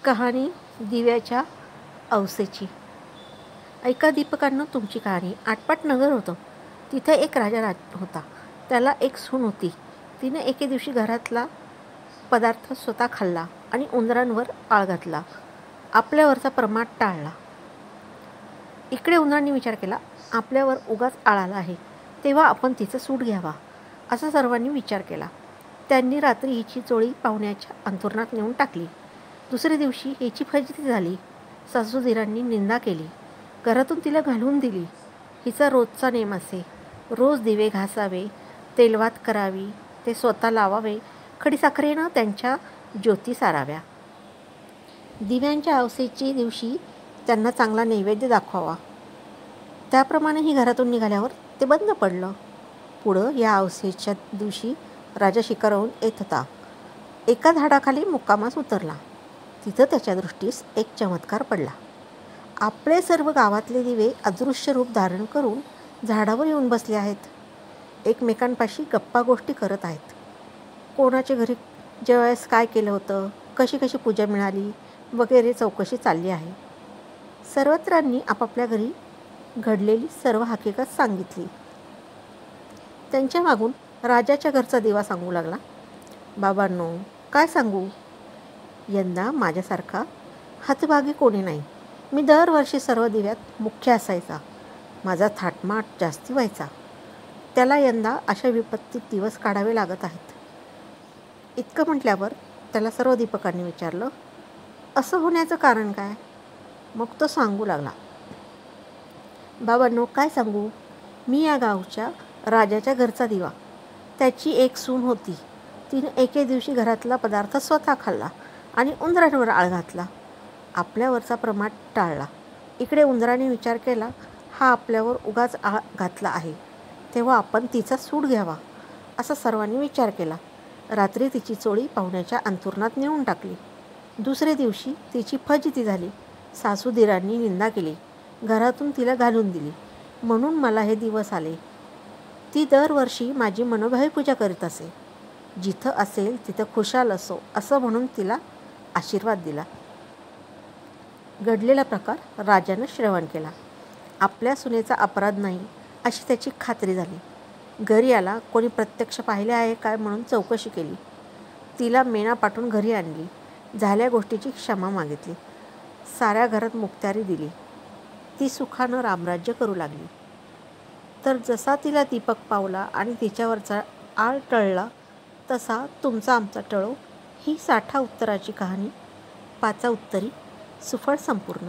कहाणी दिव्याच्या औसेची. ऐका दीपकांनो तुमची कहाणी. आटपाट नगर होतं. तिथे एक राजा होता. त्याला एक सून होती. तिने एके दिवशी घरातला पदार्थ स्वतः खाल्ला आणि उंदरांवर आळ घातला. आपल्यावरचा प्रमाद टाळला. इकडे उंदरांनी विचार केला, आपल्यावर उगाच आळ आला आहे, तेव्हा आपण तिचा सूड घ्यावा, असा सर्वांनी विचार केला. त्यांनी रात्री हिची चोळी पाहुण्याच्या अंथरुणात नेऊन टाकली. दुसऱ्या दिवशी हिची फजिती झाली. सासूदिरांनी निंदा केली. घरातून तिला घालवून दिली. हिचा रोजचा नेम असे, रोज दिवे घासावे, तेलवात करावी, ते स्वतः लावावे, खडीसाखरेनं त्यांच्या ज्योती साराव्या. दिव्यांच्या औसेची दिवशी त्यांना चांगला नैवेद्य दाखवावा. त्याप्रमाणे ही घरातून निघाल्यावर ते बंद पडलं. पुढं या औसेच्या दिवशी राजा शिकाराहून येत होता. एका झाडाखाली मुक्कामास उतरला. तिथं त्याच्या दृष्टीस एक चमत्कार पडला. आपले सर्व गावातले दिवे अदृश्य रूप धारण करून झाडावर येऊन बसले आहेत. एकमेकांपाशी गप्पा गोष्टी करत आहेत. कोणाच्या घरी जेवायस काय केलं होतं, कशी कशी पूजा मिळाली वगैरे चौकशी चालली आहे. सर्वत्रांनी आपापल्या घरी घडलेली सर्व हकीकत सांगितली. त्यांच्या मागून राजाच्या घरचा दिवा सांगू लागला, बाबांनो काय सांगू, यंदा माझ्यासारखा हतभागी कोणी नाही. मी दरवर्षी सर्व दिव्यात मुख्य असायचा. माझा थाटमाट जास्ती व्हायचा. त्याला यंदा अशा विपत्तीत दिवस काढावे लागत आहेत. इतकं म्हटल्यावर त्याला सर्व दीपकांनी विचारलं, असं होण्याचं कारण काय? मग तो सांगू लागला, बाबांनो काय सांगू, मी या गावच्या राजाच्या घरचा दिवा. त्याची एक सून होती. तिने एके दिवशी घरातला पदार्थ स्वतः खाल्ला आणि उंदरांवर आळ घातला. आपल्यावरचा प्रमाद टाळला. इकडे उंदराने विचार केला, हा आपल्यावर उगाच आळ घातला आहे, तेव्हा आपण तिचा सूड घ्यावा, असा सर्वांनी विचार केला. रात्री तिची चोळी पाहुण्याच्या अंथरुणात नेऊन टाकली. दुसऱ्या दिवशी तिची फजिती झाली. सासूदिरांनी निंदा केली. घरातून तिला घालून दिली. म्हणून मला हे दिवस आले. ती दरवर्षी माझी मनोभावी पूजा करीत असे. जिथं असेल तिथं खुशाल असो, असं म्हणून तिला आशीर्वाद दिला. घडलेला प्रकार राजानं श्रवण केला. आपल्या सुनेचा अपराध नाही अशी त्याची खात्री झाली. घरी आला. कोणी प्रत्यक्ष पाहिले आहे काय म्हणून चौकशी केली. तिला मेणा पाठवून घरी आणली. झाल्या गोष्टीची क्षमा मागितली. साऱ्या घरात मुक्तारी दिली. ती सुखानं रामराज्य करू लागली. तर जसा तिला दीपक पावला आणि तिच्यावरचा आळ टळला, तसा तुमचा आमचा टळो ही 60 उत्तराची कहाणी 5 उत्तरी सुफळ संपूर्ण.